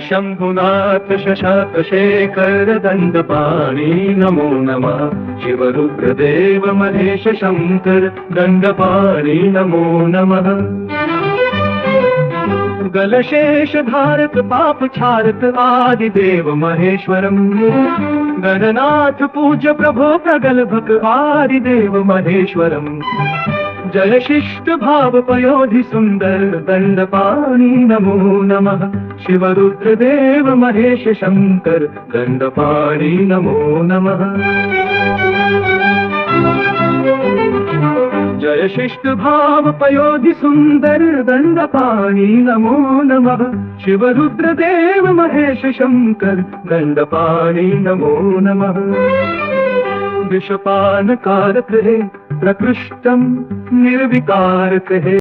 शंभुनाथ शशाक शेखर दंडपाणी नमो नमः। शिवरुद्रदेव महेश शंकर दंडपाणी नमो नमः। गलशेष धारक पाप क्षारक आदिदेव महेश्वरम। गणनाथ पूज्य प्रभो प्रगल्भक आदिदेव महेश्वरम। जय शिष्ट भाव पयोधि सुंदर दंडपाणी नमो नमः। शिवरुद्रदेव महेश शंकर दंडपाणी नमो नमः। जय शिष्ट भाव पयोधि सुंदर दंडपाणी नमो नमः। शिवरुद्रदेव महेश शंकर दंडपाणी नमो नमः। विषपान कारक है प्रकृष्टम निर्विकारक है।